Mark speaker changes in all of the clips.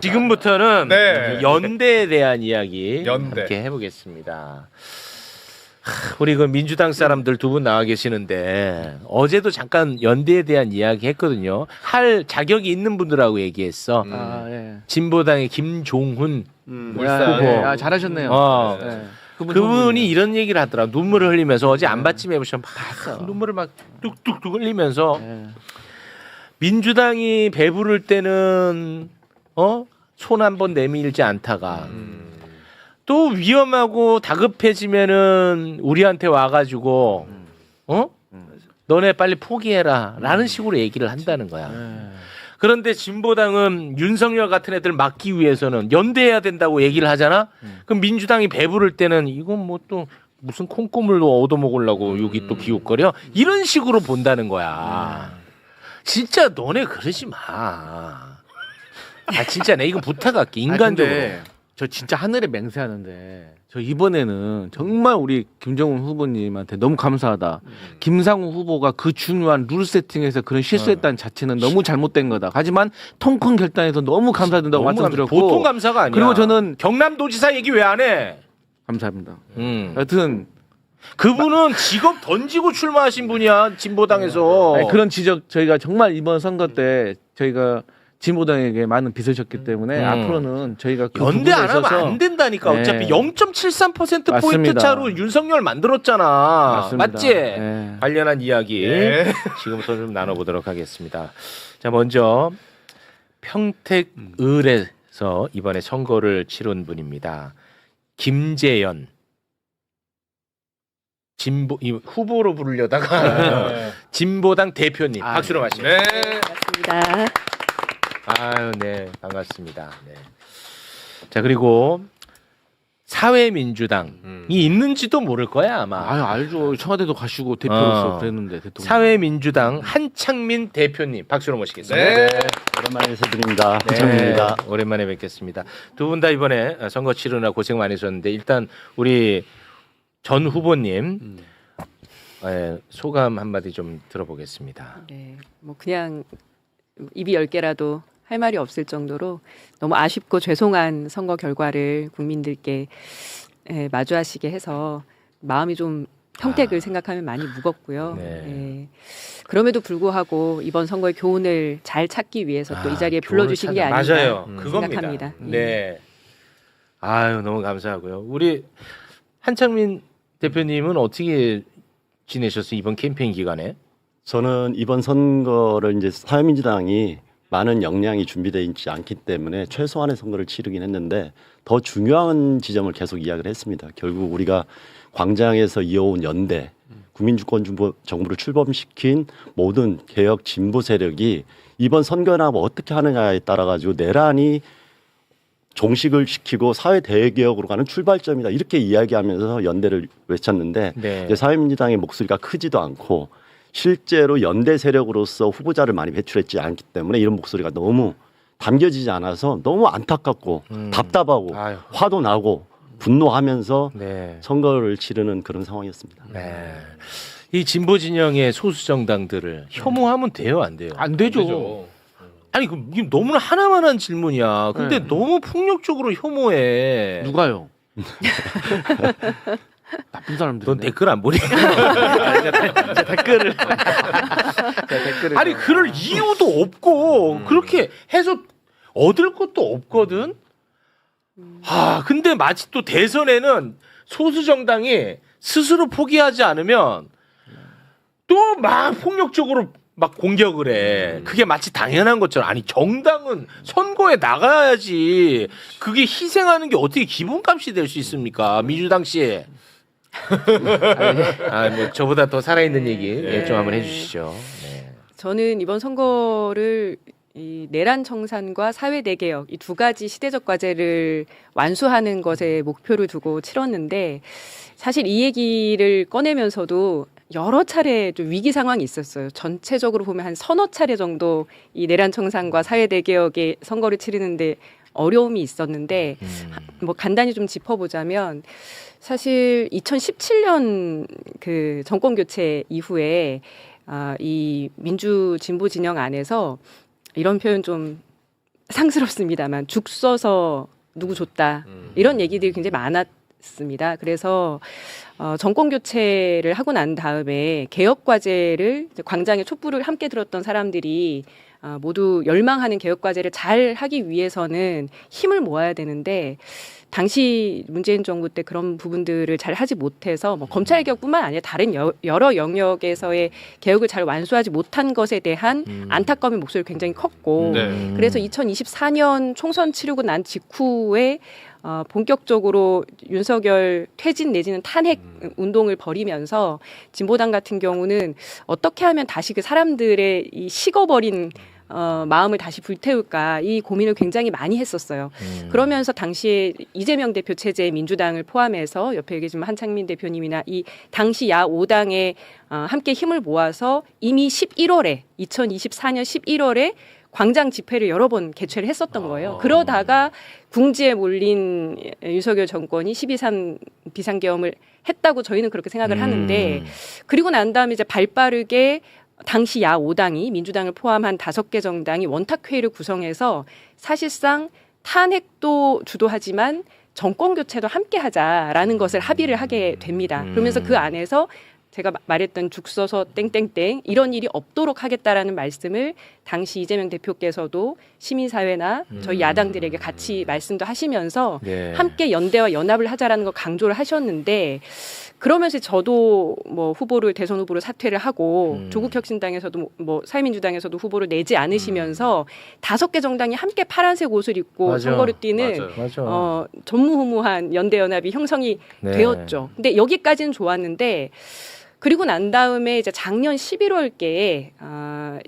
Speaker 1: 지금부터는
Speaker 2: 네.
Speaker 1: 연대에 대한 이야기
Speaker 2: 연대.
Speaker 1: 함께 해보겠습니다. 우리 그 민주당 사람들 두 분 나와 계시는데 어제도 잠깐 연대에 대한 이야기 했거든요. 할 자격이 있는 분들하고 얘기했어.
Speaker 3: 예.
Speaker 1: 진보당의 김종훈
Speaker 3: 후보.
Speaker 1: 후보.
Speaker 3: 잘하셨네요.
Speaker 1: 네. 그분이 이런 얘기를 하더라. 눈물을 흘리면서 어제 안받침에 보시면 막 눈물을 막 뚝뚝뚝 흘리면서 민주당이 배부를 때는 손 한 번 내밀지 않다가 또 위험하고 다급해지면은 우리한테 와가지고 너네 빨리 포기해라라는 식으로 얘기를 한다는 거야. 그런데 진보당은 윤석열 같은 애들 막기 위해서는 연대해야 된다고 얘기를 하잖아. 그럼 민주당이 배부를 때는 이건 뭐 또 무슨 콩고물로 얻어먹으려고 여기 또 기웃거려 이런 식으로 본다는 거야. 진짜 너네 그러지 마. 진짜 내 이거 부탁할게 인간적으로.
Speaker 3: 저 진짜 하늘에 맹세하는데 저 이번에는 정말 우리 김정은 후보님한테 너무 감사하다. 김상우 후보가 그 중요한 룰 세팅에서 그런 실수했다는 자체는 너무 잘못된 거다. 하지만 통큰 결단에서 너무 감사드린다고 말씀드렸고
Speaker 1: 보통 감사가 아니야.
Speaker 3: 그리고 저는
Speaker 1: 경남도지사 얘기 왜 안 해?
Speaker 3: 감사합니다. 여튼
Speaker 1: 그분은 직업 던지고 출마하신 분이야 진보당에서.
Speaker 3: 아니, 그런 지적 저희가 정말 이번 선거 때 저희가 진보당에게 많은 빚을 졌기 때문에 앞으로는 저희가 그
Speaker 1: 연대 안 하면
Speaker 3: 있어서
Speaker 1: 안 된다니까.
Speaker 3: 네.
Speaker 1: 어차피 0.73% 포인트
Speaker 3: 맞습니다.
Speaker 1: 차로 윤석열 만들었잖아.
Speaker 3: 맞습니다.
Speaker 1: 맞지?
Speaker 3: 네.
Speaker 1: 관련한 이야기
Speaker 2: 네.
Speaker 1: 지금부터 좀 나눠보도록 하겠습니다. 자, 먼저 평택을에서 이번에 선거를 치른 분입니다. 김재연. 이 후보로 부르려다가 진보당 대표님 박수로 마시죠.
Speaker 2: 네.
Speaker 4: 반갑습니다.
Speaker 1: 아유, 네, 반갑습니다. 네. 자, 그리고 사회민주당이 있는지도 모를 거야 아마.
Speaker 3: 알죠. 청와대도 가시고 대표로서 그랬는데 대통령.
Speaker 1: 사회민주당 한창민 대표님 박수로 모시겠습니다.
Speaker 2: 네.
Speaker 5: 오랜만에 인사드립니다.
Speaker 1: 네,
Speaker 5: 한창민입니다.
Speaker 1: 오랜만에 뵙겠습니다. 두 분 다 이번에 선거 치르느라 고생 많으셨는데 일단 우리 전 후보님 소감 한마디 좀 들어보겠습니다.
Speaker 4: 네, 뭐 그냥 입이 10개라도 할 말이 없을 정도로 너무 아쉽고 죄송한 선거 결과를 국민들께 마주하시게 해서 마음이 좀 평택을 생각하면 많이 무겁고요.
Speaker 1: 네.
Speaker 4: 네. 그럼에도 불구하고 이번 선거의 교훈을 잘 찾기 위해서 또 이 자리에 불러주신 게 아닌가
Speaker 1: 맞아요. 그겁니다.
Speaker 4: 생각합니다.
Speaker 1: 네. 아유 너무 감사하고요. 우리 한창민 대표님은 어떻게 지내셨어요 이번 캠페인 기간에?
Speaker 5: 저는 이번 선거를 이제 사회민주당이 많은 역량이 준비되어 있지 않기 때문에 최소한의 선거를 치르긴 했는데 더 중요한 지점을 계속 이야기를 했습니다. 결국 우리가 광장에서 이어온 연대, 국민주권 정부를 출범시킨 모든 개혁 진보 세력이 이번 선거나 뭐 어떻게 하느냐에 따라 가지고 내란이 종식을 시키고 사회 대개혁으로 가는 출발점이다 이렇게 이야기하면서 연대를 외쳤는데
Speaker 1: 네.
Speaker 5: 이제 사회민주당의 목소리가 크지도 않고 실제로 연대 세력으로서 후보자를 많이 배출했지 않기 때문에 이런 목소리가 너무 담겨지지 않아서 너무 안타깝고 답답하고
Speaker 1: 아유.
Speaker 5: 화도 나고 분노하면서
Speaker 1: 네.
Speaker 5: 선거를 치르는 그런 상황이었습니다.
Speaker 1: 네. 이 진보 진영의 소수 정당들을 혐오하면 돼요, 안 돼요?
Speaker 3: 안 되죠.
Speaker 1: 아니 이게 너무나 하나만한 질문이야. 근데 너무 폭력적으로 혐오해.
Speaker 3: 누가요? 나쁜 사람들.
Speaker 1: 넌 댓글 안 보니?
Speaker 3: 댓글을.
Speaker 1: 아니 그럴 이유도 없고 그렇게 해서 얻을 것도 없거든. 근데 마치 또 대선에는 소수 정당이 스스로 포기하지 않으면 또 막 폭력적으로 막 공격을 해. 그게 마치 당연한 것처럼. 아니 정당은 선거에 나가야지. 그게 희생하는 게 어떻게 기본값이 될 수 있습니까? 민주당 씨. 뭐 저보다 더 살아있는 얘기 좀 한번 해주시죠. 네.
Speaker 4: 저는 이번 선거를 이 내란 청산과 사회 대개혁 이 두 가지 시대적 과제를 완수하는 것에 목표를 두고 치렀는데 사실 이 얘기를 꺼내면서도 여러 차례 좀 위기 상황이 있었어요. 전체적으로 보면 한 서너 차례 정도 이 내란 청산과 사회 대개혁의 선거를 치르는데 어려움이 있었는데 뭐 간단히 좀 짚어보자면 사실 2017년 그 정권 교체 이후에 이 민주 진보 진영 안에서 이런 표현 좀 상스럽습니다만 죽 써서 누구 줬다 이런 얘기들이 굉장히 많았습니다. 그래서 정권 교체를 하고 난 다음에 개혁 과제를 이제 광장에 촛불을 함께 들었던 사람들이 모두 열망하는 개혁 과제를 잘 하기 위해서는 힘을 모아야 되는데 당시 문재인 정부 때 그런 부분들을 잘 하지 못해서 뭐 검찰 개혁뿐만 아니라 다른 여러 영역에서의 개혁을 잘 완수하지 못한 것에 대한 안타까움의 목소리가 굉장히 컸고
Speaker 2: 네.
Speaker 4: 그래서 2024년 총선 치르고 난 직후에 본격적으로 윤석열 퇴진 내지는 탄핵 운동을 벌이면서 진보당 같은 경우는 어떻게 하면 다시 그 사람들의 이 식어버린 마음을 다시 불태울까 이 고민을 굉장히 많이 했었어요. 그러면서 당시에 이재명 대표 체제의 민주당을 포함해서 옆에 계신 한창민 대표님이나 이 당시 야5당에 함께 힘을 모아서 이미 11월에 2024년 11월에 광장 집회를 여러 번 개최를 했었던 거예요. 그러다가 궁지에 몰린 윤석열 정권이 12.3 비상계엄을 했다고 저희는 그렇게 생각을 하는데 그리고 난 다음에 이제 발빠르게 당시 야5당이 민주당을 포함한 5개 정당이 원탁회의를 구성해서 사실상 탄핵도 주도하지만 정권 교체도 함께 하자라는 것을 합의를 하게 됩니다. 그러면서 그 안에서 제가 말했던 죽 써서 땡땡땡 이런 일이 없도록 하겠다라는 말씀을 당시 이재명 대표께서도 시민사회나 저희 야당들에게 같이 말씀도 하시면서
Speaker 1: 네.
Speaker 4: 함께 연대와 연합을 하자라는 걸 강조를 하셨는데 그러면서 저도 뭐 후보를 대선 후보로 사퇴를 하고 조국혁신당에서도 뭐 사회민주당에서도 후보를 내지 않으시면서 5개 정당이 함께 파란색 옷을 입고
Speaker 1: 맞아.
Speaker 4: 선거를 뛰는
Speaker 2: 맞아요.
Speaker 1: 맞아.
Speaker 4: 전무후무한 연대 연합이 형성이
Speaker 1: 네.
Speaker 4: 되었죠. 근데 여기까지는 좋았는데 그리고 난 다음에 이제 작년 11월께에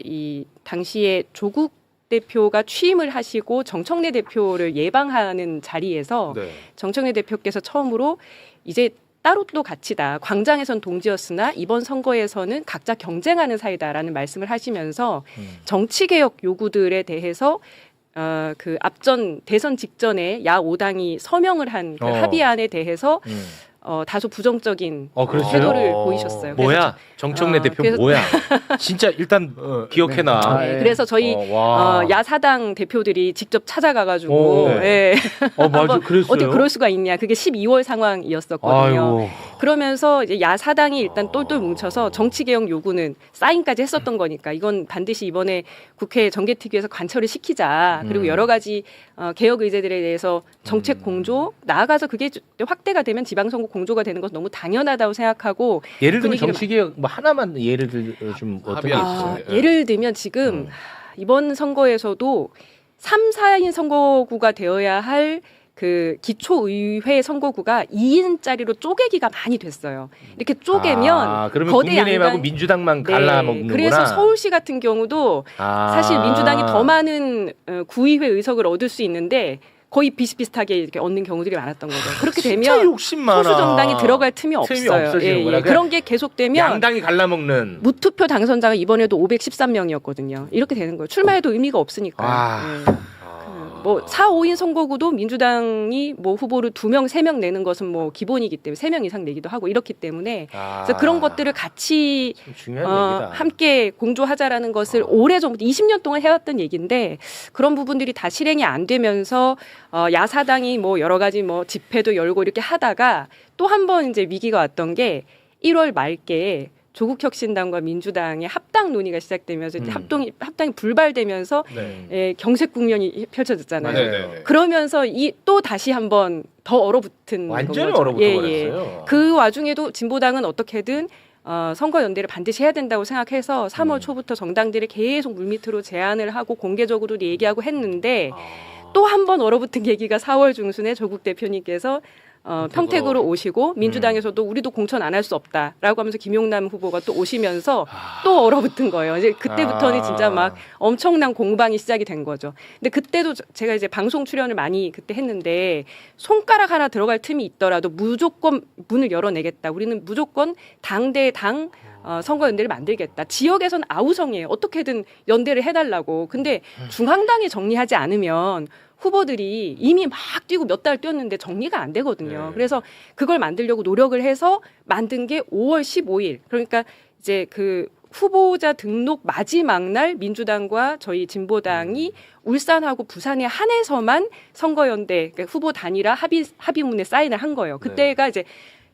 Speaker 4: 이 당시에 조국 대표가 취임을 하시고 정청래 대표를 예방하는 자리에서
Speaker 2: 네.
Speaker 4: 정청래 대표께서 처음으로 이제 따로 또 가치다. 광장에선 동지였으나 이번 선거에서는 각자 경쟁하는 사이다라는 말씀을 하시면서 정치개혁 요구들에 대해서 그 앞전 대선 직전에 야5당이 서명을 한 그 합의안에 대해서 다소 부정적인
Speaker 1: 그랬어요?
Speaker 4: 태도를 보이셨어요.
Speaker 1: 뭐야? 정청래 대표
Speaker 4: 그래서-
Speaker 1: 뭐야? 진짜 일단 기억해놔.
Speaker 3: 아,
Speaker 4: 네,
Speaker 3: 예.
Speaker 4: 그래서 저희
Speaker 1: 와.
Speaker 4: 야사당 대표들이 직접 찾아가가지고
Speaker 1: 오,
Speaker 4: 예.
Speaker 1: 맞아.
Speaker 4: 한번
Speaker 1: 그랬어요.
Speaker 4: 어떻게 그럴 수가 있냐. 그게 12월 상황이었었거든요.
Speaker 1: 아이고.
Speaker 4: 그러면서 이제 야사당이 일단 똘똘 뭉쳐서 정치개혁 요구는 사인까지 했었던 거니까 이건 반드시 이번에 국회 정개특위에서 관철을 시키자. 그리고 여러 가지 개혁 의제들에 대해서 정책 공조 나아가서 그게 확대가 되면 지방선거 공조가 되는 것 너무 당연하다고 생각하고
Speaker 1: 예를 들면
Speaker 4: 분위기를
Speaker 1: 정치개혁 뭐 하나만 예를 들좀 어떤 게
Speaker 2: 합의안.
Speaker 1: 있어요?
Speaker 4: 예를 들면 지금 이번 선거에서도 3, 4인 선거구가 되어야 할 그 기초의회 선거구가 2인짜리로 쪼개기가 많이 됐어요. 이렇게 쪼개면
Speaker 1: 그러면
Speaker 4: 거대
Speaker 1: 국민의힘하고
Speaker 4: 양당-
Speaker 1: 민주당만
Speaker 4: 네,
Speaker 1: 갈라먹는구나.
Speaker 4: 그래서 서울시 같은 경우도 사실 민주당이 더 많은 구의회 의석을 얻을 수 있는데 거의 비슷비슷하게 이렇게 얻는 경우들이 많았던 거죠. 그렇게
Speaker 1: 진짜
Speaker 4: 되면
Speaker 1: 욕심 많아.
Speaker 4: 소수 정당이 들어갈 틈이 없어요.
Speaker 1: 없어지는구나.
Speaker 4: 그런 게 계속되면
Speaker 1: 양당이 갈라먹는.
Speaker 4: 무투표 당선자가 이번에도 513명이었거든요. 이렇게 되는 거예요. 출마해도 의미가 없으니까.
Speaker 1: 아.
Speaker 4: 예. 뭐 4, 5인 선거구도 민주당이 뭐 후보를 2명, 3명 내는 것은 뭐 기본이기 때문에 3명 이상 내기도 하고 이렇기 때문에 그래서 그런 것들을 같이
Speaker 1: 참 중요한 얘기다.
Speaker 4: 함께 공조하자라는 것을 오래전부터 20년 동안 해왔던 얘기인데 그런 부분들이 다 실행이 안 되면서 야사당이 뭐 여러 가지 뭐 집회도 열고 이렇게 하다가 또 한 번 이제 위기가 왔던 게 1월 말께 조국혁신당과 민주당의 합당 논의가 시작되면서 이제 합당이 불발되면서
Speaker 1: 네.
Speaker 4: 경색 국면이 펼쳐졌잖아요.
Speaker 2: 네네네.
Speaker 4: 그러면서 또 다시 한번 더 얼어붙은
Speaker 1: 완전히
Speaker 4: 거죠.
Speaker 1: 얼어붙어 버렸어요.
Speaker 4: 그 와중에도 진보당은 어떻게든 선거 연대를 반드시 해야 된다고 생각해서 3월 초부터 정당들이 계속 물밑으로 제안을 하고 공개적으로도 얘기하고 했는데 또 한 번 얼어붙은 계기가 4월 중순에 조국 대표님께서 평택으로 오시고 민주당에서도 우리도 공천 안 할 수 없다라고 하면서 김용남 후보가 또 오시면서 또 얼어붙은 거예요. 이제 그때부터는 진짜 막 엄청난 공방이 시작이 된 거죠. 근데 그때도 제가 이제 방송 출연을 많이 그때 했는데 손가락 하나 들어갈 틈이 있더라도 무조건 문을 열어내겠다. 우리는 무조건 당 대 당 선거 연대를 만들겠다. 지역에서는 아우성이에요. 어떻게든 연대를 해달라고. 근데 중앙당이 정리하지 않으면 후보들이 이미 막 뛰고 몇 달 뛰었는데 정리가 안 되거든요.
Speaker 2: 네.
Speaker 4: 그래서 그걸 만들려고 노력을 해서 만든 게 5월 15일. 그러니까 이제 그 후보자 등록 마지막 날 민주당과 저희 진보당이 울산하고 부산에 한해서만 선거연대 그러니까 후보 단일화 합의문에 사인을 한 거예요. 그때가 이제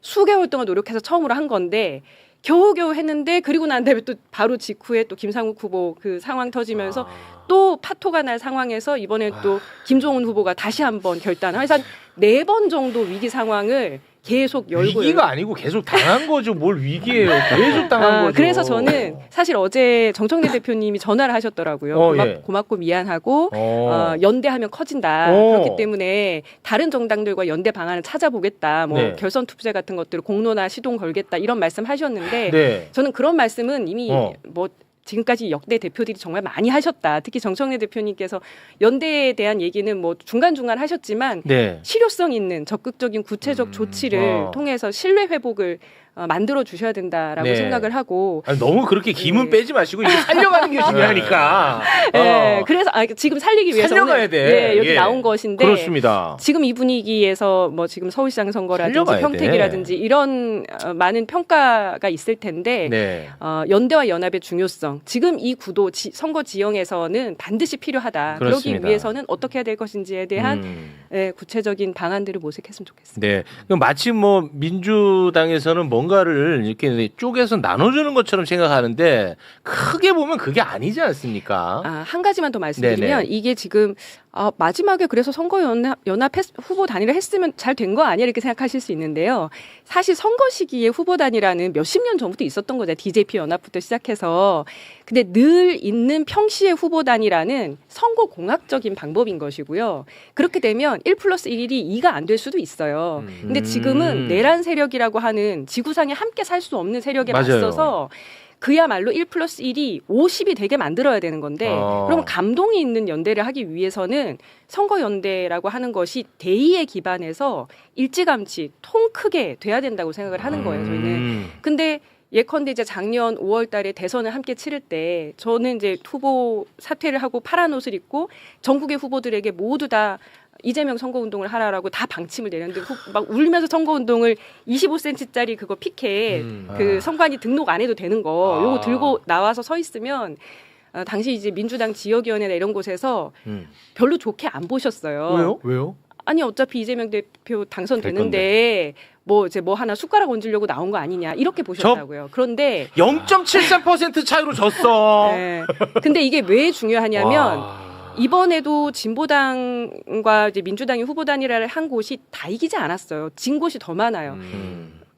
Speaker 4: 수개월 동안 노력해서 처음으로 한 건데 겨우겨우 했는데 그리고 난 다음에 또 바로 직후에 또 김상욱 후보 그 상황 터지면서 또 파토가 날 상황에서 이번에 또 김종훈 후보가 다시 한번 결단을 해서 한 4번 정도 위기 상황을 계속 열고
Speaker 1: 위기가 아니고 계속 당한 거죠. 뭘 위기예요. 계속 당한 거죠.
Speaker 4: 그래서 저는 사실 어제 정청래 대표님이 전화를 하셨더라고요.
Speaker 1: 예.
Speaker 4: 고맙고 미안하고 연대하면 커진다. 그렇기 때문에 다른 정당들과 연대 방안을 찾아보겠다. 뭐
Speaker 1: 네.
Speaker 4: 결선 투표제 같은 것들을 공론화 시동 걸겠다. 이런 말씀하셨는데
Speaker 1: 네.
Speaker 4: 저는 그런 말씀은 이미 뭐 지금까지 역대 대표들이 정말 많이 하셨다. 특히 정청래 대표님께서 연대에 대한 얘기는 뭐 중간중간 하셨지만
Speaker 1: 네.
Speaker 4: 실효성 있는 적극적인 구체적 조치를 통해서 신뢰 회복을 만들어 주셔야 된다라고
Speaker 1: 네.
Speaker 4: 생각을 하고
Speaker 1: 아니, 너무 그렇게 기문
Speaker 4: 예.
Speaker 1: 빼지 마시고 이거 살려가는 게 중요하니까.
Speaker 4: 예, 그래서 지금 살리기 위해서
Speaker 1: 살려가야
Speaker 4: 오늘,
Speaker 1: 돼.
Speaker 4: 예, 여기
Speaker 1: 예.
Speaker 4: 나온 것인데
Speaker 1: 그렇습니다.
Speaker 4: 지금 이 분위기에서 뭐 지금 서울시장 선거라든지
Speaker 1: 살려가야
Speaker 4: 평택이라든지 이런 많은 평가가 있을 텐데
Speaker 1: 네.
Speaker 4: 연대와 연합의 중요성 지금 이 구도 선거 지형에서는 반드시 필요하다.
Speaker 1: 그렇습니다.
Speaker 4: 그러기 위해서는 어떻게 해야 될 것인지에 대한 예, 구체적인 방안들을 모색했으면 좋겠습니다.
Speaker 1: 네. 그럼 마치 뭐 민주당에서는 뭔가를 이렇게 쪼개서 나눠주는 것처럼 생각하는데 크게 보면 그게 아니지 않습니까?
Speaker 4: 한 가지만 더 말씀드리면
Speaker 1: 네네.
Speaker 4: 이게 지금 마지막에 그래서 선거 연합 후보 단일화 했으면 잘 된 거 아니야 이렇게 생각하실 수 있는데요. 사실 선거 시기에 후보 단일화는 몇십 년 전부터 있었던 거죠. DJP 연합부터 시작해서. 근데 늘 있는 평시의 후보 단일화는 선거 공학적인 방법인 것이고요. 그렇게 되면 1+1이 2가 안 될 수도 있어요. 근데 지금은 내란 세력이라고 하는 지구상에 함께 살 수 없는 세력에
Speaker 1: 맞아요.
Speaker 4: 맞서서 그야말로 1+1이 50이 되게 만들어야 되는 건데 그럼 감동이 있는 연대를 하기 위해서는 선거연대라고 하는 것이 대의에 기반해서 일찌감치 통 크게 돼야 된다고 생각을 하는 거예요. 저희는. 근데 예컨대 이제 작년 5월 달에 대선을 함께 치를 때 저는 이제 후보 사퇴를 하고 파란 옷을 입고 전국의 후보들에게 모두 다 이재명 선거운동을 하라라고 다 방침을 내렸는데 막 울면서 선거운동을 25cm짜리 그거 피켓 그 선관위 등록 안 해도 되는 거 요거 들고 나와서 서 있으면 당시 이제 민주당 지역위원회나 이런 곳에서 별로 좋게 안 보셨어요.
Speaker 1: 왜요?
Speaker 4: 아니 어차피 이재명 대표 당선되는데 뭐 이제 뭐 하나 숟가락 얹으려고 나온 거 아니냐 이렇게 보셨다고요. 그런데
Speaker 1: 0.73% 차이로 졌어.
Speaker 4: 네. 근데 이게 왜 중요하냐면 이번에도 진보당과 이제 민주당이 후보 단일화를 한 곳이 다 이기지 않았어요. 진 곳이 더 많아요.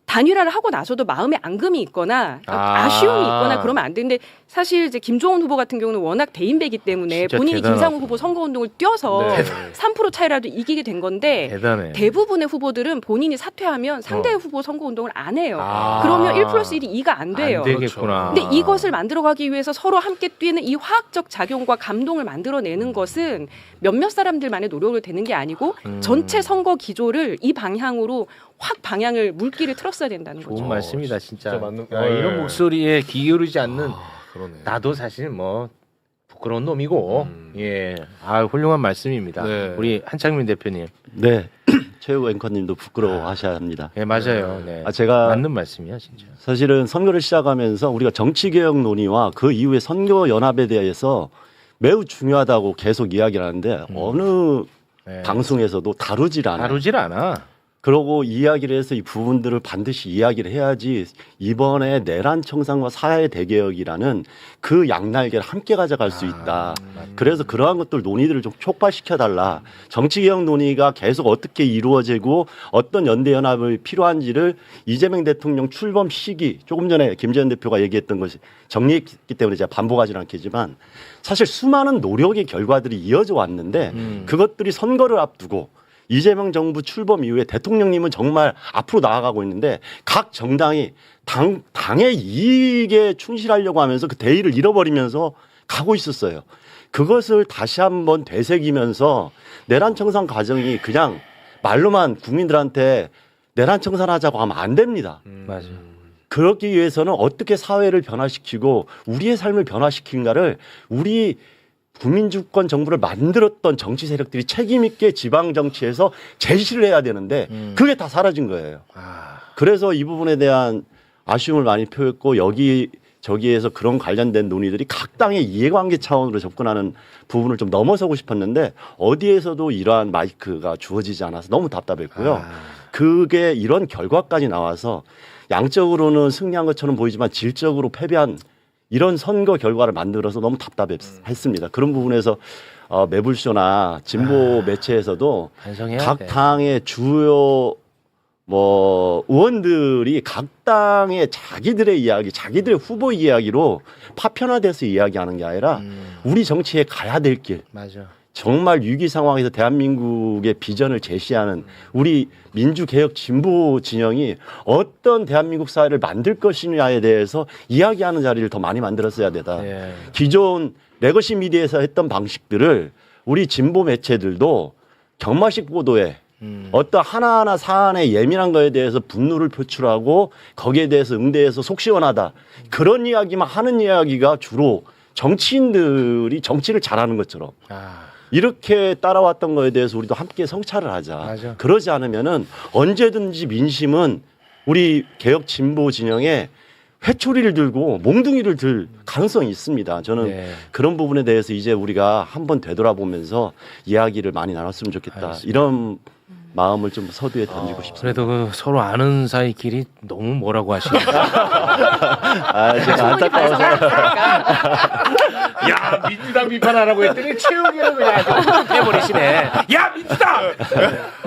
Speaker 4: 단일화를 하고 나서도 마음에 앙금이 있거나 아쉬움이 있거나 그러면 안 되는데 사실 이제 김종훈 후보 같은 경우는 워낙 대인배기 때문에
Speaker 1: 진짜
Speaker 4: 본인이
Speaker 1: 대단하다.
Speaker 4: 김상욱 후보 선거운동을 뛰어서
Speaker 1: 네.
Speaker 4: 3% 차이라도 이기게 된 건데
Speaker 1: 대단해.
Speaker 4: 대부분의 후보들은 본인이 사퇴하면 상대 후보 선거운동을 안 해요.
Speaker 1: 아.
Speaker 4: 그러면 1+1이 2가 안 돼요.
Speaker 1: 안 되겠구나.
Speaker 4: 근데 이것을 만들어가기 위해서 서로 함께 뛰는 이 화학적 작용과 감동을 만들어내는 것은 몇몇 사람들만의 노력으로 되는 게 아니고 전체 선거 기조를 이 방향으로 확 방향을 물기를 틀었어야 된다는 거죠.
Speaker 1: 좋은 말씀이다 진짜.
Speaker 2: 진짜 맞는-
Speaker 1: 야, 이런
Speaker 2: 네.
Speaker 1: 목소리에 귀 기울이지 않는
Speaker 2: 그러네.
Speaker 1: 나도 사실 뭐 부끄러운 놈이고 예, 훌륭한 말씀입니다.
Speaker 2: 네.
Speaker 1: 우리 한창민 대표님,
Speaker 5: 네. 최우 앵커님도 부끄러워하셔야 합니다.
Speaker 1: 예 맞아요. 네.
Speaker 5: 제가
Speaker 1: 맞는 말씀이야 진짜.
Speaker 5: 사실은 선거를 시작하면서 우리가 정치개혁 논의와 그 이후에 선거연합에 대해서 매우 중요하다고 계속 이야기를 하는데 어느
Speaker 1: 네.
Speaker 5: 방송에서도 다루질 않아요.
Speaker 1: 다루질 않아.
Speaker 5: 그러고 이야기를 해서 이 부분들을 반드시 이야기를 해야지 이번에 내란 청산과 사회 대개혁이라는 그 양날개를 함께 가져갈 수 있다. 그래서 그러한 것들 논의들을 좀 촉발시켜달라. 정치개혁 논의가 계속 어떻게 이루어지고 어떤 연대연합이 필요한지를 이재명 대통령 출범 시기 조금 전에 김재현 대표가 얘기했던 것이 정리했기 때문에 제가 반복하지는 않겠지만 사실 수많은 노력의 결과들이 이어져 왔는데 그것들이 선거를 앞두고 이재명 정부 출범 이후에 대통령님은 정말 앞으로 나아가고 있는데 각 정당이 당의 이익에 충실하려고 하면서 그 대의를 잃어버리면서 가고 있었어요. 그것을 다시 한번 되새기면서 내란 청산 과정이 그냥 말로만 국민들한테 내란 청산하자고 하면 안 됩니다.
Speaker 1: 맞아.
Speaker 5: 그러기 위해서는 어떻게 사회를 변화시키고 우리의 삶을 변화시키는가를 우리 국민주권 정부를 만들었던 정치 세력들이 책임 있게 지방 정치에서 제시를 해야 되는데 그게 다 사라진 거예요. 그래서 이 부분에 대한 아쉬움을 많이 표했고 여기 저기에서 그런 관련된 논의들이 각 당의 이해관계 차원으로 접근하는 부분을 좀 넘어서고 싶었는데 어디에서도 이러한 마이크가 주어지지 않아서 너무 답답했고요. 그게 이런 결과까지 나와서 양적으로는 승리한 것처럼 보이지만 질적으로 패배한 이런 선거 결과를 만들어서 너무 답답했습니다. 그런 부분에서 매불쇼나 진보 매체에서도
Speaker 1: 반성해야
Speaker 5: 각
Speaker 1: 돼.
Speaker 5: 당의 주요 의원들이 각 당의 자기들의 이야기, 자기들의 후보 이야기로 파편화돼서 이야기하는 게 아니라 우리 정치에 가야 될 길,
Speaker 1: 맞아.
Speaker 5: 정말 위기 상황에서 대한민국의 비전을 제시하는 우리 민주개혁 진보 진영이 어떤 대한민국 사회를 만들 것이냐에 대해서 이야기하는 자리를 더 많이 만들었어야 되다.
Speaker 1: 예.
Speaker 5: 기존 레거시 미디어에서 했던 방식들을 우리 진보 매체들도 경마식 보도에 어떤 하나하나 사안의 예민한 거에 대해서 분노를 표출하고 거기에 대해서 응대해서 속 시원하다. 그런 이야기만 하는 이야기가 주로 정치인들이 정치를 잘하는 것처럼 이렇게 따라왔던 거에 대해서 우리도 함께 성찰을 하자.
Speaker 1: 맞아.
Speaker 5: 그러지 않으면은 언제든지 민심은 우리 개혁 진보 진영에 회초리를 들고 몽둥이를 들 가능성이 있습니다. 저는
Speaker 1: 네.
Speaker 5: 그런 부분에 대해서 이제 우리가 한번 되돌아보면서 이야기를 많이 나눴으면 좋겠다.
Speaker 1: 알겠습니다.
Speaker 5: 이런 마음을 좀 서두에 던지고 싶습니다.
Speaker 1: 그래도 그 서로 아는 사이끼리 너무 뭐라고 하시네.
Speaker 5: 제가 안타까워서.
Speaker 1: 야 민주당 비판하라고 했더니 최욱이는 그냥 해버리시네. 야 민주당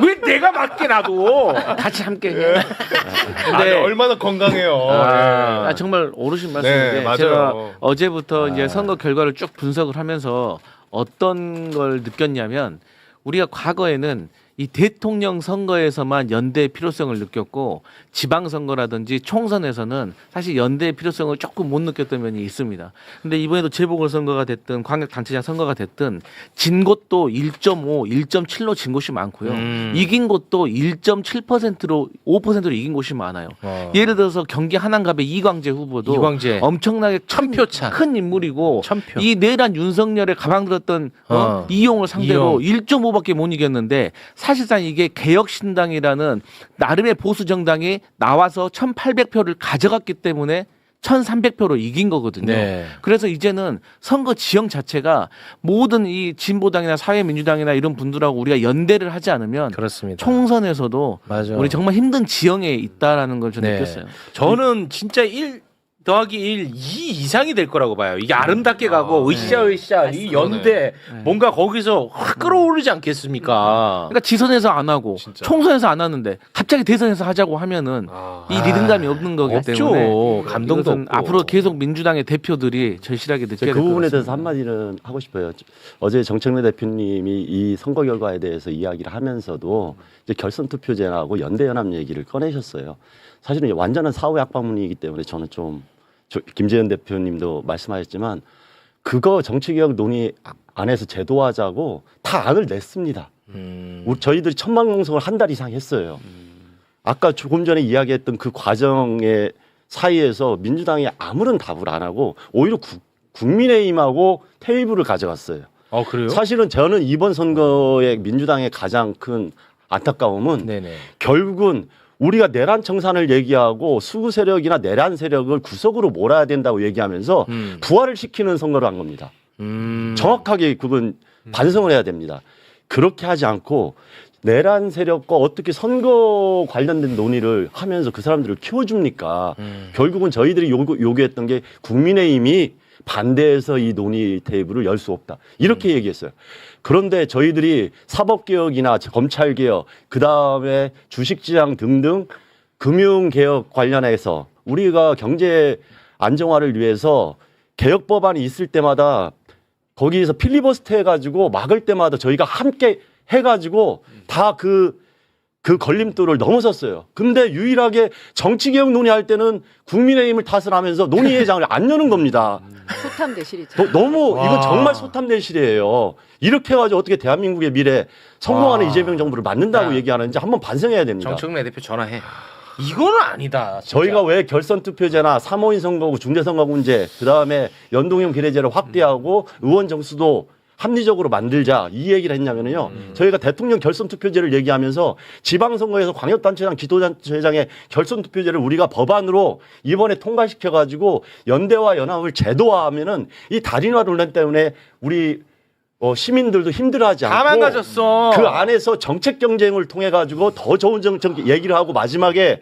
Speaker 1: 왜 내가 맞게 놔도
Speaker 3: 같이 함께.
Speaker 2: 근데 얼마나 건강해요.
Speaker 3: 아, 정말 오르신 말씀인데
Speaker 2: 네, 맞아요.
Speaker 3: 제가 어제부터 이제 선거 결과를 쭉 분석을 하면서 어떤 걸 느꼈냐면 우리가 과거에는 이 대통령 선거에서만 연대의 필요성을 느꼈고 지방선거라든지 총선에서는 사실 연대의 필요성을 조금 못 느꼈던 면이 있습니다. 근데 이번에도 재보궐선거가 됐든 광역단체장 선거가 됐든 진 곳도 1.5, 1.7로 진 곳이 많고요. 이긴 곳도 1.7%로 5%로 이긴 곳이 많아요. 예를 들어서 경기 한안갑의 이광재 후보도
Speaker 1: 이광재.
Speaker 3: 엄청나게
Speaker 1: 천표 차.
Speaker 3: 큰 인물이고
Speaker 1: 천표.
Speaker 3: 이 내란 윤석열의 가방 들었던 이용을 상대로 1.5밖에 못 이겼는데 사실상 이게 개혁신당이라는 나름의 보수 정당이 나와서 1,800표를 가져갔기 때문에 1,300표로 이긴 거거든요.
Speaker 1: 네.
Speaker 3: 그래서 이제는 선거 지형 자체가 모든 이 진보당이나 사회민주당이나 이런 분들하고 우리가 연대를 하지 않으면
Speaker 1: 그렇습니다.
Speaker 3: 총선에서도
Speaker 1: 맞아.
Speaker 3: 우리 정말 힘든 지형에 있다라는 걸 좀
Speaker 1: 네.
Speaker 3: 느꼈어요.
Speaker 1: 저는 진짜 1 더하기 1, 2 이상이 될 거라고 봐요. 이게 아름답게 가고 으쌰으쌰 이 연대 뭔가 거기서 확 끌어오르지 않겠습니까?
Speaker 3: 그러니까 지선에서 안 하고
Speaker 2: 진짜.
Speaker 3: 총선에서 안 하는데 갑자기 대선에서 하자고 하면은 이 리듬감이 없는 거기
Speaker 1: 없죠.
Speaker 3: 때문에
Speaker 1: 감동도
Speaker 3: 이것은
Speaker 1: 없고.
Speaker 3: 앞으로 계속 민주당의 대표들이 절실하게 느껴야
Speaker 5: 제가
Speaker 3: 될
Speaker 5: 그
Speaker 3: 것
Speaker 5: 부분에
Speaker 3: 같습니다.
Speaker 5: 대해서 한마디는 하고 싶어요. 어제 정청래 대표님이 이 선거 결과에 대해서 이야기를 하면서도 이제 결선 투표제하고 연대연합 얘기를 꺼내셨어요. 사실은 완전한 사후 약방문이기 때문에 저는 좀 김재현 대표님도 말씀하셨지만 그거 정치개혁 논의 안에서 제도화하자고 다 안을 냈습니다. 저희들이 천막농성을 한 달 이상 했어요. 아까 조금 전에 이야기했던 그 과정의 사이에서 민주당이 아무런 답을 안 하고 오히려 국민의힘하고 테이블을 가져갔어요.
Speaker 1: 그래요?
Speaker 5: 사실은 저는 이번 선거에 민주당의 가장 큰 안타까움은
Speaker 1: 네네.
Speaker 5: 결국은 우리가 내란 청산을 얘기하고 수구 세력이나 내란 세력을 구석으로 몰아야 된다고 얘기하면서 부활을 시키는 선거를 한 겁니다. 정확하게 그건 반성을 해야 됩니다. 그렇게 하지 않고 내란 세력과 어떻게 선거 관련된 논의를 하면서 그 사람들을 키워줍니까? 결국은 저희들이 요구했던 게 국민의힘이 반대해서 이 논의 테이블을 열 수 없다. 이렇게 얘기했어요. 그런데 저희들이 사법개혁이나 검찰개혁, 그다음에 주식시장 등등 금융개혁 관련해서 우리가 경제 안정화를 위해서 개혁법안이 있을 때마다 거기에서 필리버스터 해가지고 막을 때마다 저희가 함께 해가지고 다 그 걸림돌을 넘어섰어요. 근데 유일하게 정치개혁 논의할 때는 국민의힘을 탓을 하면서 논의회장을 안 여는 겁니다.
Speaker 4: 소탐대실이죠.
Speaker 5: 너무 이건 정말 소탐대실이에요. 이렇게 해가지고 어떻게 대한민국의 미래 성공하는 이재명 정부를 만든다고
Speaker 1: 야.
Speaker 5: 얘기하는지 한번 반성해야 됩니다.
Speaker 1: 정청래 대표 전화해. 이거는 아니다. 진짜.
Speaker 5: 저희가 왜 결선투표제나 3.5인 선거구 중대선거구제 그다음에 연동형 비례제를 확대하고 의원 정수도 합리적으로 만들자 이 얘기를 했냐면요. 저희가 대통령 결선 투표제를 얘기하면서 지방선거에서 광역단체장, 기도단체장의 결선 투표제를 우리가 법안으로 이번에 통과시켜가지고 연대와 연합을 제도화하면은 이 달인화 논란 때문에 우리 시민들도 힘들어하지 않고
Speaker 1: 다 망가졌어.
Speaker 5: 그 안에서 정책 경쟁을 통해 가지고 더 좋은 정책 얘기를 하고 마지막에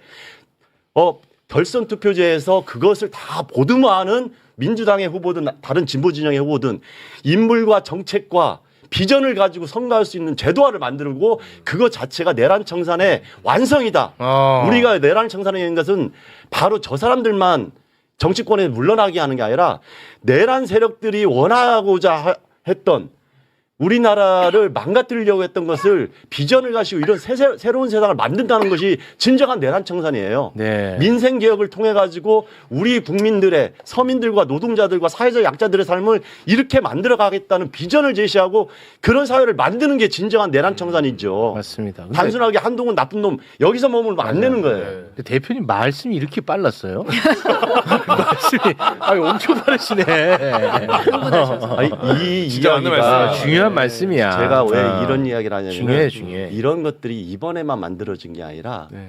Speaker 5: 결선 투표제에서 그것을 다 보듬어하는 민주당의 후보든 다른 진보 진영의 후보든 인물과 정책과 비전을 가지고 선거할 수 있는 제도화를 만들고 그것 자체가 내란 청산의 완성이다. 우리가 내란 청산에 있는 것은 바로 저 사람들만 정치권에 물러나게 하는 게 아니라 내란 세력들이 원하고자 했던 우리나라를 망가뜨리려고 했던 것을 비전을 가지고 이런 새로운 세상을 만든다는 것이 진정한 내란 청산이에요.
Speaker 1: 네.
Speaker 5: 민생 개혁을 통해 가지고 우리 국민들의 서민들과 노동자들과 사회적 약자들의 삶을 이렇게 만들어 가겠다는 비전을 제시하고 그런 사회를 만드는 게 진정한 내란 청산이죠.
Speaker 1: 맞습니다. 근데
Speaker 5: 단순하게 한동훈 나쁜 놈 여기서 머물면 안 되는 거예요.
Speaker 1: 근데 대표님 말씀이 이렇게 빨랐어요? 말씀이 엄청 빠르시네.
Speaker 4: 흥분하셔서.
Speaker 5: 아니, 이
Speaker 2: 진짜 맞는
Speaker 5: 이야기가
Speaker 2: 말씀이에요.
Speaker 1: 중요한 말씀이야.
Speaker 5: 제가 왜
Speaker 1: 아.
Speaker 5: 이런 이야기를 하냐면
Speaker 1: 중요해.
Speaker 5: 이런 것들이 이번에만 만들어진 게 아니라
Speaker 3: 네.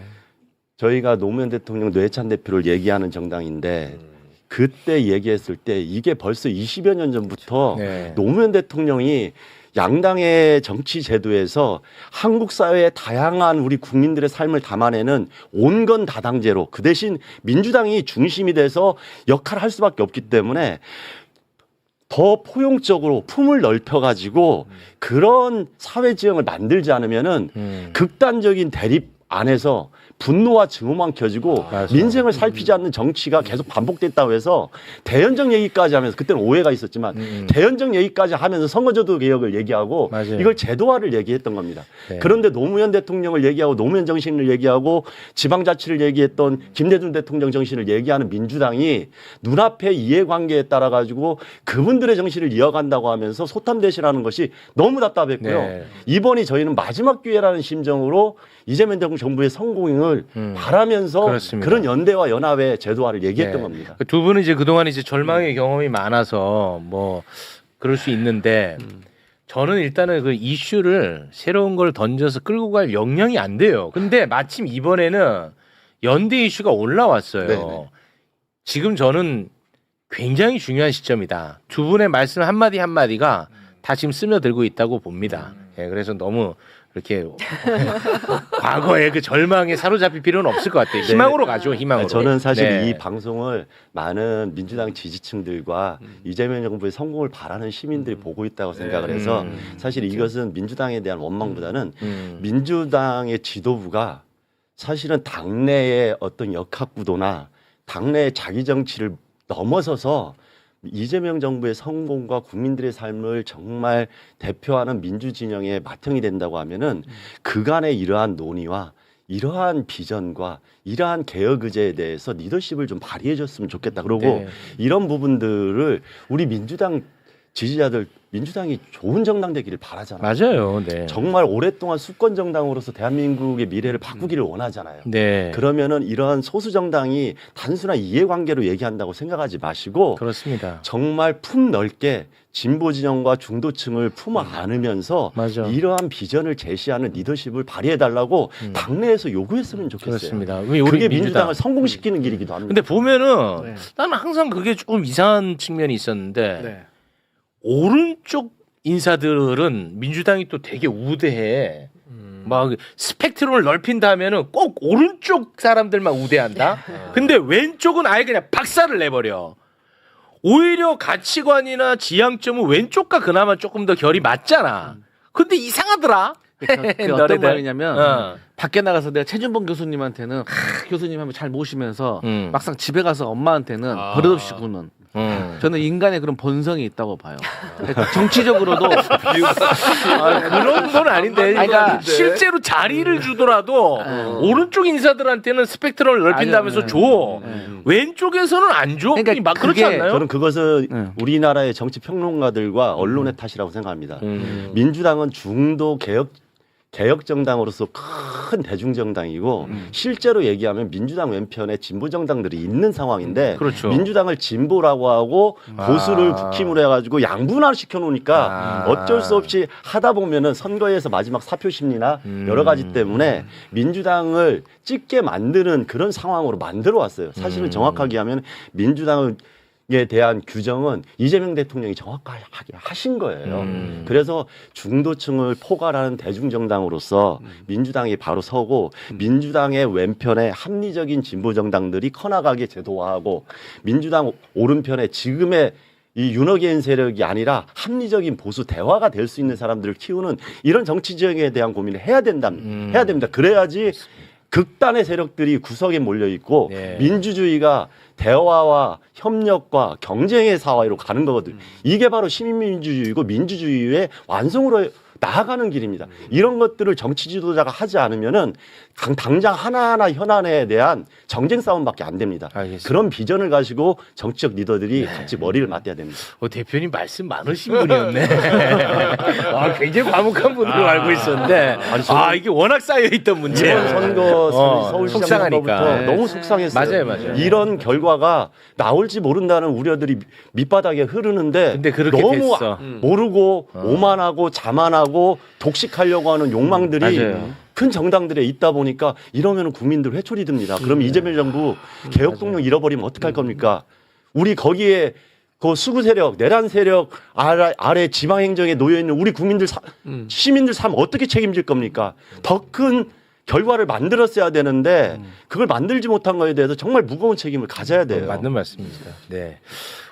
Speaker 5: 저희가 노무현 대통령 노회찬 대표를 얘기하는 정당인데 그때 얘기했을 때 이게 벌써 20여 년 전부터
Speaker 1: 네.
Speaker 5: 노무현 대통령이 양당의 정치 제도에서 한국 사회의 다양한 우리 국민들의 삶을 담아내는 온건 다당제로 그 대신 민주당이 중심이 돼서 역할을 할 수밖에 없기 때문에 더 포용적으로 품을 넓혀가지고 그런 사회 지형을 만들지 않으면은 극단적인 대립 안에서 분노와 증오만 켜지고
Speaker 1: 맞아.
Speaker 5: 민생을 살피지 않는 정치가 계속 반복됐다고 해서 대연정 얘기까지 하면서 그때는 오해가 있었지만 대연정 얘기까지 하면서 선거제도 개혁을 얘기하고
Speaker 1: 맞아요.
Speaker 5: 이걸 제도화를 얘기했던 겁니다.
Speaker 1: 네.
Speaker 5: 그런데 노무현 대통령을 얘기하고 노무현 정신을 얘기하고 지방자치를 얘기했던 김대중 대통령 정신을 얘기하는 민주당이 눈앞의 이해관계에 따라 가지고 그분들의 정신을 이어간다고 하면서 소탐대실하는 것이 너무 답답했고요.
Speaker 1: 네.
Speaker 5: 이번이 저희는 마지막 기회라는 심정으로 이재명 정부의 성공을 바라면서
Speaker 1: 그렇습니다.
Speaker 5: 그런 연대와 연합의 제도화를 얘기했던
Speaker 1: 네.
Speaker 5: 겁니다.
Speaker 1: 두 분은 이제 그동안 이제 절망의 경험이 많아서 뭐 그럴 수 있는데 저는 일단은 그 이슈를 새로운 걸 던져서 끌고 갈 역량이 안 돼요. 근데 마침 이번에는 연대 이슈가 올라왔어요.
Speaker 5: 네네.
Speaker 1: 지금 저는 굉장히 중요한 시점이다. 두 분의 말씀 한마디 한마디가 다 지금 스며들고 있다고 봅니다. 예, 그래서 너무 이렇게 과거의 그 절망에 사로잡힐 필요는 없을 것 같아요. 희망으로 가죠, 희망으로.
Speaker 5: 저는 사실
Speaker 1: 네.
Speaker 5: 이 방송을 많은 민주당 지지층들과 이재명 정부의 성공을 바라는 시민들이 보고 있다고 생각을 해서 사실 이것은 민주당에 대한 원망보다는 민주당의 지도부가 사실은 당내의 어떤 역학구도나 당내의 자기 정치를 넘어서서 이재명 정부의 성공과 국민들의 삶을 정말 대표하는 민주진영의 맏형이 된다고 하면은 그간의 이러한 논의와 이러한 비전과 이러한 개혁 의제에 대해서 리더십을 좀 발휘해 줬으면 좋겠다. 그리고
Speaker 1: 네.
Speaker 5: 이런 부분들을 우리 민주당 지지자들 민주당이 좋은 정당 되기를 바라잖아요.
Speaker 1: 맞아요. 네.
Speaker 5: 정말 오랫동안 수권 정당으로서 대한민국의 미래를 바꾸기를 원하잖아요.
Speaker 1: 네.
Speaker 5: 그러면은 이러한 소수 정당이 단순한 이해관계로 얘기한다고 생각하지 마시고
Speaker 1: 그렇습니다.
Speaker 5: 정말 품 넓게 진보 진영과 중도층을 품어 안으면서
Speaker 1: 맞아.
Speaker 5: 이러한 비전을 제시하는 리더십을 발휘해 달라고 당내에서 요구했으면 좋겠어요.
Speaker 1: 그렇습니다. 우리
Speaker 5: 그게
Speaker 1: 민주당.
Speaker 5: 민주당을 성공시키는 길이기도 합니다.
Speaker 1: 근데 보면은
Speaker 3: 네.
Speaker 1: 나는 항상 그게 조금 이상한 측면이 있었는데
Speaker 3: 네.
Speaker 1: 오른쪽 인사들은 민주당이 또 되게 우대해. 막 스펙트럼을 넓힌다면은 꼭 오른쪽 사람들만 우대한다. 근데 왼쪽은 아예 그냥 박살을 내버려. 오히려 가치관이나 지향점은 왼쪽과 그나마 조금 더 결이 맞잖아. 근데 이상하더라.
Speaker 3: 그 어떤
Speaker 1: 너네들.
Speaker 3: 말이냐면
Speaker 1: 어.
Speaker 3: 밖에 나가서 내가 최준봉 교수님한테는 교수님 한번 잘 모시면서 막상 집에 가서 엄마한테는 버릇없이 구는 저는 인간의 그런 본성이 있다고 봐요. 정치적으로도
Speaker 1: 그런 건 아닌데. 그러니까 실제로 자리를 주더라도 오른쪽 인사들한테는 스펙트럼을 넓힌다면서
Speaker 3: 아니요,
Speaker 1: 줘. 왼쪽에서는 안 줘.
Speaker 3: 그러니까
Speaker 1: 막 그렇지
Speaker 3: 그게
Speaker 1: 않나요?
Speaker 5: 저는 그것은
Speaker 3: 네.
Speaker 5: 우리나라의 정치 평론가들과 언론의 탓이라고 생각합니다. 민주당은 중도 개혁 개혁정당으로서 큰 대중정당이고 실제로 얘기하면 민주당 왼편에 진보정당들이 있는 상황인데
Speaker 1: 그렇죠.
Speaker 5: 민주당을 진보라고 하고 보수를 국힘으로 해가지고 양분화를 시켜놓으니까 어쩔 수 없이 하다 보면은 선거에서 마지막 사표 심리나 여러 가지 때문에 민주당을 찍게 만드는 그런 상황으로 만들어 왔어요. 사실은 정확하게 하면 민주당은 에 대한 규정은 이재명 대통령이 정확하게 하신 거예요. 그래서 중도층을 포괄하는 대중정당으로서 민주당이 바로 서고 민주당의 왼편에 합리적인 진보정당들이 커나가게 제도화하고 민주당 오른편에 지금의 이 윤호개인 세력이 아니라 합리적인 보수 대화가 될 수 있는 사람들을 키우는 이런 정치 지형에 대한 고민을 해야 됩니다. 그래야지 극단의 세력들이 구석에 몰려 있고
Speaker 1: 네.
Speaker 5: 민주주의가 대화와 협력과 경쟁의 사회로 가는 거거든요. 이게 바로 시민민주주의고 민주주의의 완성으로 나아가는 길입니다. 이런 것들을 정치 지도자가 하지 않으면은 당장 하나하나 현안에 대한 정쟁 싸움밖에 안 됩니다.
Speaker 1: 알겠습니다.
Speaker 5: 그런 비전을 가지고 정치적 리더들이 같이 머리를 맞대야 됩니다.
Speaker 1: 대표님 말씀 많으신 분이었네. 굉장히 과묵한 분으로 알고 있었는데 이게 워낙 쌓여있던 문제야.
Speaker 5: 이번 선거 서울시장
Speaker 1: 속상하니까.
Speaker 5: 선거부터 너무 속상했어요.
Speaker 1: 맞아요.
Speaker 5: 이런 결과가 나올지 모른다는 우려들이 밑바닥에 흐르는데
Speaker 1: 근데 그렇게
Speaker 5: 너무
Speaker 1: 됐어.
Speaker 5: 모르고 오만하고 자만하고 독식하려고 하는 욕망들이
Speaker 1: 맞아요.
Speaker 5: 큰 정당들에 있다 보니까 이러면 국민들 회초리 듭니다. 그럼 이재명 정부 개혁 동력 잃어버리면 어떡할 겁니까? 우리 거기에 그 수구 세력, 내란 세력 아래 지방 행정에 놓여 있는 우리 국민들 시민들 삶 어떻게 책임질 겁니까? 더 큰 결과를 만들었어야 되는데 그걸 만들지 못한 거에 대해서 정말 무거운 책임을 가져야 돼요.
Speaker 1: 맞는 말씀입니다. 네.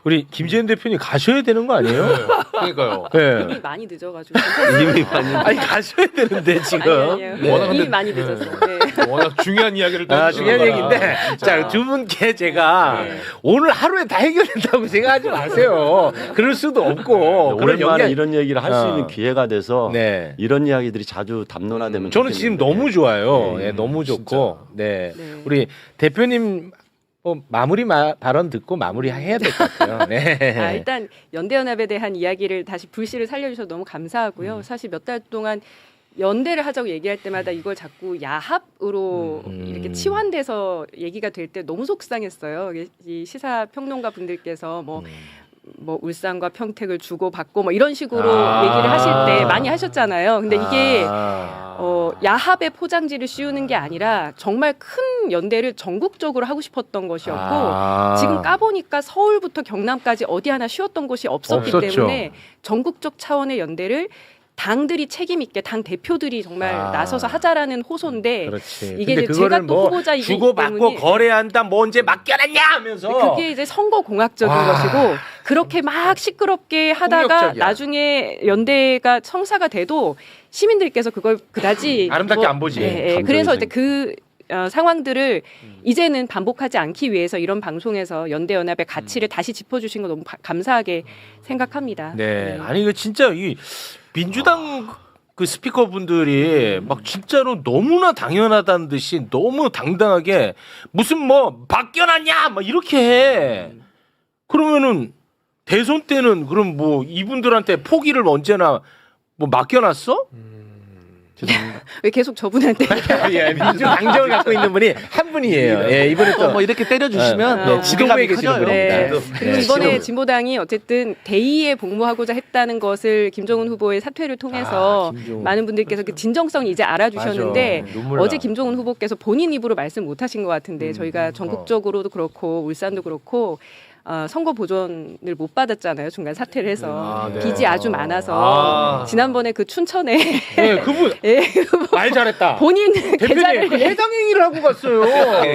Speaker 1: 우리 김재현 대표님 가셔야 되는 거 아니에요?
Speaker 2: 그러니까요.
Speaker 1: 네.
Speaker 4: 이미 많이 늦어가지고.
Speaker 1: 이미 많이 가셔야 되는데 지금.
Speaker 4: 아니에요.
Speaker 1: 네.
Speaker 4: 이미 많이 늦었어요. 네.
Speaker 2: 워낙 중요한 이야기를
Speaker 1: 중요한 얘기인데 자, 두 분께 제가 오늘 하루에 다 해결된다고 생각하지 마세요. 그럴 수도 없고 그런
Speaker 5: 오랜만에
Speaker 1: 영향.
Speaker 5: 이런 얘기를 할 수 있는 기회가 돼서
Speaker 1: 네.
Speaker 5: 이런 이야기들이 자주 담론화되면
Speaker 1: 저는 지금
Speaker 5: 좋겠는데.
Speaker 1: 너무 좋아요. 네, 너무 좋고. 네.
Speaker 4: 네.
Speaker 1: 우리 대표님 마무리 발언 듣고 마무리해야 될 것 같아요. 네.
Speaker 4: 일단 연대연합에 대한 이야기를 다시 불씨를 살려주셔서 너무 감사하고요. 사실 몇 달 동안 연대를 하자고 얘기할 때마다 이걸 자꾸 야합으로 이렇게 치환돼서 얘기가 될 때 너무 속상했어요. 이 시사 평론가 분들께서 뭐 울산과 평택을 주고 받고 뭐 이런 식으로 얘기를 하실 때 많이 하셨잖아요. 근데 이게 야합의 포장지를 씌우는 게 아니라 정말 큰 연대를 전국적으로 하고 싶었던 것이었고 지금 까보니까 서울부터 경남까지 어디 하나 쉬었던 곳이 없었기
Speaker 1: 없었죠.
Speaker 4: 때문에 전국적 차원의 연대를 당들이 책임 있게 당 대표들이 정말 나서서 하자라는 호소인데
Speaker 1: 그렇지.
Speaker 4: 이게
Speaker 1: 근데
Speaker 4: 이제
Speaker 1: 그거를
Speaker 4: 제가 또
Speaker 1: 뭐
Speaker 4: 후보자이기
Speaker 1: 주고받고
Speaker 4: 때문에
Speaker 1: 거래한다 뭐 언제 맡겨놨냐 하면서
Speaker 4: 그게 이제 선거 공학적인 것이고 그렇게 막 시끄럽게 하다가
Speaker 1: 폭력적이야.
Speaker 4: 나중에 연대가 성사가 돼도 시민들께서 그걸 그다지
Speaker 1: 아름답게 안 보지.
Speaker 4: 그래서 이제 그 상황들을 이제는 반복하지 않기 위해서 이런 방송에서 연대연합의 가치를 다시 짚어주신 거 너무 감사하게 생각합니다.
Speaker 1: 네. 아니 이거 진짜 이 민주당 그 스피커 분들이 막 진짜로 너무나 당연하다는 듯이 너무 당당하게 무슨 뭐 맡겨놨냐 막 이렇게 해. 그러면은 대선 때는 그럼 뭐 이분들한테 포기를 언제나 뭐 맡겨놨어?
Speaker 3: 죄송합니다.
Speaker 4: 왜 계속 저분한테
Speaker 1: 예, 민주당정을 갖고 있는 분이 한 분이에요. 예, 이번에 또
Speaker 3: 뭐 이렇게 때려주시면
Speaker 1: 네, 지도부에 계시는
Speaker 3: 커져요.
Speaker 1: 분입니다.
Speaker 4: 네. 그리고 이번에 진보당이 어쨌든 대의에 복무하고자 했다는 것을 김종훈 후보의 사퇴를 통해서
Speaker 1: 김종훈.
Speaker 4: 많은 분들께서 그 진정성 이제 알아주셨는데
Speaker 1: 맞아. 눈물
Speaker 4: 어제
Speaker 1: 나.
Speaker 4: 김종훈 후보께서 본인 입으로 말씀 못하신 것 같은데 저희가 전국적으로도 그렇고 울산도 그렇고 선거 보존을 못 받았잖아요. 중간 사퇴를 해서
Speaker 1: 네.
Speaker 4: 빚이 아주 많아서 지난번에 그 춘천에
Speaker 1: 네, 그분
Speaker 4: 예,
Speaker 1: 말 잘했다.
Speaker 4: 본인
Speaker 1: 대표님
Speaker 4: 계좌를
Speaker 1: 그 해당 행위를 하고 갔어요.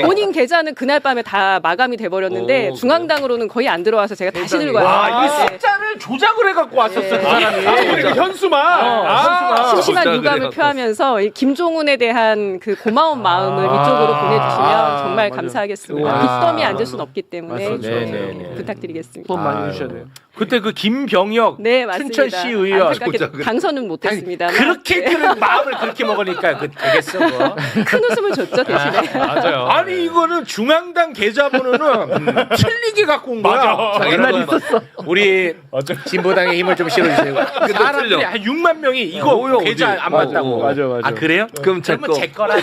Speaker 4: 본인 계좌는 그날 밤에 다 마감이 돼버렸는데 중앙당으로는 거의 안 들어와서 제가 다시 들고
Speaker 1: 와,
Speaker 4: 왔어요.
Speaker 1: 이 숫자를 조작을 해갖고 왔었어 그 사람이.
Speaker 2: 그러니까 현수막.
Speaker 4: 심심한 유감을 표하면서 이 김종훈에 대한 그 고마운 마음을 이쪽으로 보내주시면 정말
Speaker 1: 맞아.
Speaker 4: 감사하겠습니다.
Speaker 1: 와.
Speaker 4: 빚더미에 앉을 수는 없기 때문에
Speaker 1: 네네. 네.
Speaker 4: 부탁드리겠습니다.
Speaker 3: 후원 많이
Speaker 1: 아유.
Speaker 3: 해주셔야 돼요.
Speaker 1: 그때 그 김병혁
Speaker 4: 네, 맞습니다.
Speaker 1: 춘천시 의원
Speaker 4: 안타깝게 당선은 못했습니다.
Speaker 1: 그렇게 그런 마음을 그렇게 먹으니까 그 되겠어. 그거.
Speaker 4: 큰 웃음을 줬죠 대신에.
Speaker 2: 맞아요.
Speaker 1: 아니 이거는 중앙당 계좌번호는 틀리게 갖고 온 거야.
Speaker 2: 맞아.
Speaker 1: 옛날 있었어. 우리 진보당에 힘을 좀 실어주세요. 사람들이
Speaker 6: 틀려.
Speaker 1: 한 6만 명이 이거
Speaker 6: 뭐야,
Speaker 1: 계좌
Speaker 6: 어디?
Speaker 1: 안 맞다고.
Speaker 3: 맞아.
Speaker 1: 아 그래요?
Speaker 6: 그럼 제
Speaker 1: 그러면
Speaker 6: 거.
Speaker 1: 제 거라.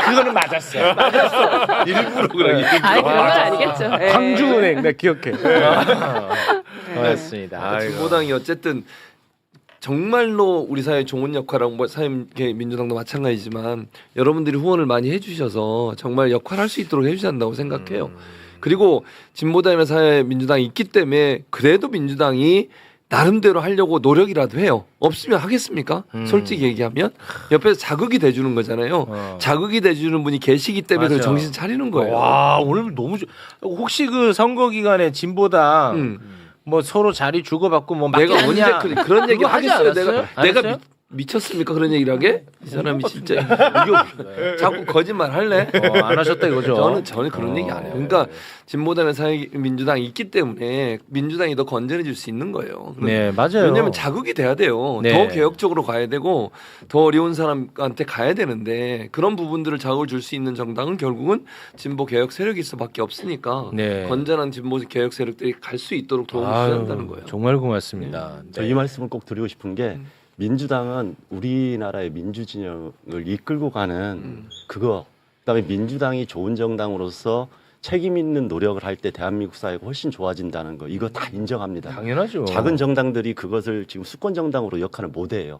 Speaker 1: 그거는 맞았어.
Speaker 6: 일부러 그래.
Speaker 4: 아니 그런 건 아니겠죠. 예.
Speaker 3: 광주은행 나 기억해.
Speaker 1: 맞습니다.
Speaker 6: 진보당이 어쨌든 정말로 우리 사회 좋은 역할하고 뭐 사회 민주당도 마찬가지지만 여러분들이 후원을 많이 해주셔서 정말 역할할 수 있도록 해주셔야 한다고 생각해요. 그리고 진보당이나 사회 민주당이 있기 때문에 그래도 민주당이 나름대로 하려고 노력이라도 해요. 없으면 하겠습니까? 솔직히 얘기하면 옆에서 자극이 돼주는 거잖아요. 자극이 돼주는 분이 계시기 때문에
Speaker 1: 맞아.
Speaker 6: 그 정신 차리는 거예요.
Speaker 1: 와 오늘 너무 혹시 그 선거 기간에 진보당 뭐 서로 자리 주고받고 뭐
Speaker 6: 내가 언제
Speaker 1: 맞겠냐?
Speaker 6: 그런 얘기
Speaker 1: 그거 하지
Speaker 6: 하겠어요?
Speaker 1: 않았어요? 안
Speaker 6: 내가
Speaker 1: 했어요?
Speaker 6: 미쳤습니까? 그런 얘기를 하게? 이 사람이 진짜 이거 자꾸 거짓말 할래?
Speaker 1: 안 하셨다 이거죠.
Speaker 6: 저는 그런 얘기 안 해요. 그러니까 진보당의 민주당이 있기 때문에 민주당이 더 건전해질 수 있는 거예요.
Speaker 1: 네 맞아요.
Speaker 6: 왜냐하면 자극이 돼야 돼요.
Speaker 1: 네.
Speaker 6: 더 개혁적으로 가야 되고 더 어려운 사람한테 가야 되는데 그런 부분들을 자극을 줄 수 있는 정당은 결국은 진보 개혁 세력일 수밖에 없으니까
Speaker 1: 네.
Speaker 6: 건전한 진보 개혁 세력들이 갈 수 있도록 도움을 줘야 한다는 거예요.
Speaker 1: 정말 고맙습니다.
Speaker 5: 저 이 말씀을 꼭 드리고 싶은 게 민주당은 우리나라의 민주진영을 이끌고 가는 그거 그다음에 민주당이 좋은 정당으로서 책임 있는 노력을 할 때 대한민국 사회가 훨씬 좋아진다는 거 이거 다 인정합니다.
Speaker 1: 당연하죠.
Speaker 5: 작은 정당들이 그것을 지금 수권 정당으로 역할을 못 해요.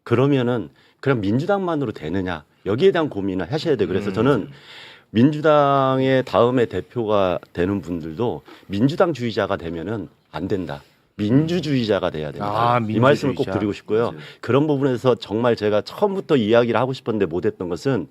Speaker 5: 그러면은 그냥 민주당만으로 되느냐 여기에 대한 고민을 하셔야 돼요. 그래서 저는 민주당의 다음에 대표가 되는 분들도 민주당주의자가 되면은 안 된다. 민주주의자가 돼야 된다.
Speaker 1: 아,
Speaker 5: 이 말씀을 꼭
Speaker 1: 민주주의자.
Speaker 5: 드리고 싶고요. 그런 부분에서 정말 제가 처음부터 이야기를 하고 싶었는데 못했던 것은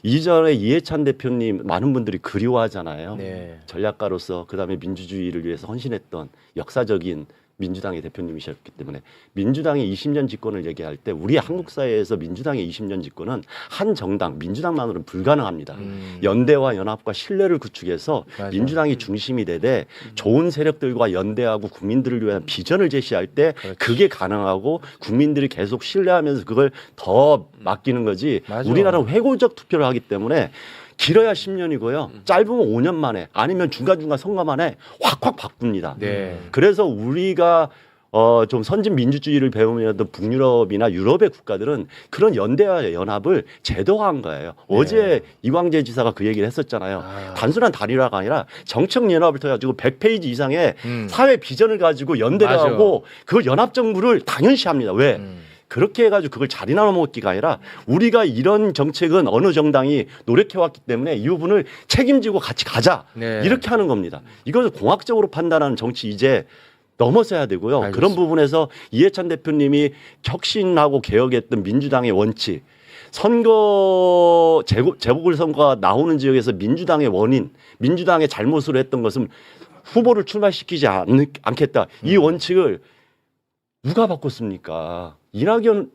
Speaker 5: 이전에 이해찬 대표님 많은 분들이 그리워하잖아요.
Speaker 1: 네.
Speaker 5: 전략가로서 그다음에 민주주의를 위해서 헌신했던 역사적인 민주당의 대표님이셨기 때문에 민주당의 20년 집권을 얘기할 때 우리 한국 사회에서 민주당의 20년 집권은 한 정당 민주당만으로는 불가능합니다. 연대와 연합과 신뢰를 구축해서
Speaker 1: 맞아.
Speaker 5: 민주당이 중심이 되되 좋은 세력들과 연대하고 국민들을 위한 비전을 제시할 때 그게 가능하고 국민들이 계속 신뢰하면서 그걸 더 맡기는 거지.
Speaker 1: 맞아.
Speaker 5: 우리나라는 회고적 투표를 하기 때문에 길어야 10년이고요. 짧으면 5년 만에 아니면 중간중간 선거 만에 확확 바꿉니다.
Speaker 1: 네.
Speaker 5: 그래서 우리가 좀 선진 민주주의를 배우면 북유럽이나 유럽의 국가들은 그런 연대와 연합을 제도화한 거예요. 어제 이광재 지사가 그 얘기를 했었잖아요. 단순한 단일화가 아니라 정책 연합을 통해 가지고 100페이지 이상의 사회 비전을 가지고 연대를
Speaker 1: 맞아.
Speaker 5: 하고 그걸 연합 정부를 당연시합니다. 왜? 그렇게 해가지고 그걸 자리 나눠 먹기가 아니라 우리가 이런 정책은 어느 정당이 노력해왔기 때문에 이 부분을 책임지고 같이 가자.
Speaker 1: 네.
Speaker 5: 이렇게 하는 겁니다. 이것을 공학적으로 판단하는 정치 이제 넘어서야 되고요.
Speaker 1: 알겠습니다.
Speaker 5: 그런 부분에서 이해찬 대표님이 혁신하고 개혁했던 민주당의 원칙, 선거 재보궐선거가 나오는 지역에서 민주당의 원인, 민주당의 잘못으로 했던 것은 후보를 출마시키지 않겠다. 이 원칙을 누가 바꿨습니까? 이낙연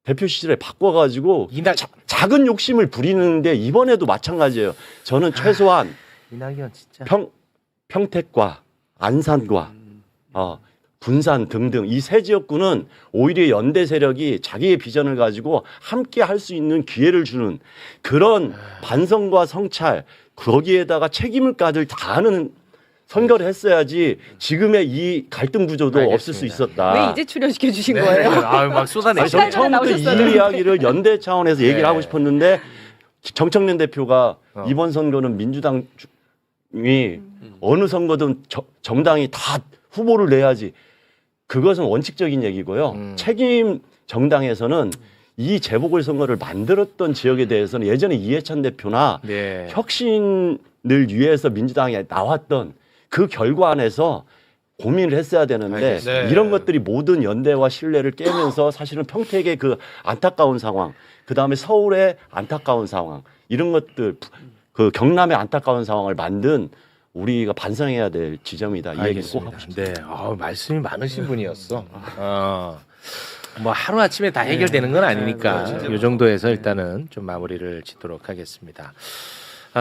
Speaker 5: 대표 시절에 바꿔가지고 작은 욕심을 부리는데 이번에도 마찬가지예요. 저는 최소한
Speaker 1: 이낙연 진짜.
Speaker 5: 평택과 안산과 군산 등등 이 세 지역구는 오히려 연대 세력이 자기의 비전을 가지고 함께 할 수 있는 기회를 주는 그런 반성과 성찰 거기에다가 책임을까지 다하는 선거를 했어야지 지금의 이 갈등 구조도
Speaker 1: 알겠습니다.
Speaker 5: 없을 수 있었다.
Speaker 4: 왜 이제 출연시켜 주신 거예요?
Speaker 1: 아막
Speaker 5: 아니,
Speaker 1: 쏟아내죠.
Speaker 5: 저는 처음부터
Speaker 4: 나오셨어요.
Speaker 5: 이 이야기를 연대 차원에서 얘기를
Speaker 1: 네.
Speaker 5: 하고 싶었는데 정청래 대표가 이번 선거는 민주당이 어느 선거든 정당이 다 후보를 내야지. 그것은 원칙적인 얘기고요. 책임 정당에서는 이 재보궐선거를 만들었던 지역에 대해서는 예전에 이해찬 대표나
Speaker 1: 네.
Speaker 5: 혁신을 위해서 민주당에 나왔던 그 결과 안에서 고민을 했어야 되는데
Speaker 6: 알겠습니다.
Speaker 5: 이런 것들이 모든 연대와 신뢰를 깨면서 사실은 평택의 그 안타까운 상황, 그 다음에 서울의 안타까운 상황, 이런 것들, 그 경남의 안타까운 상황을 만든 우리가 반성해야 될 지점이다. 이 얘기를 꼭 하고 싶습니다.
Speaker 1: 네. 말씀이 많으신 분이었어. 뭐 하루 아침에 다 해결되는 건 아니니까 이 정도에서 일단은 좀 마무리를 짓도록 하겠습니다.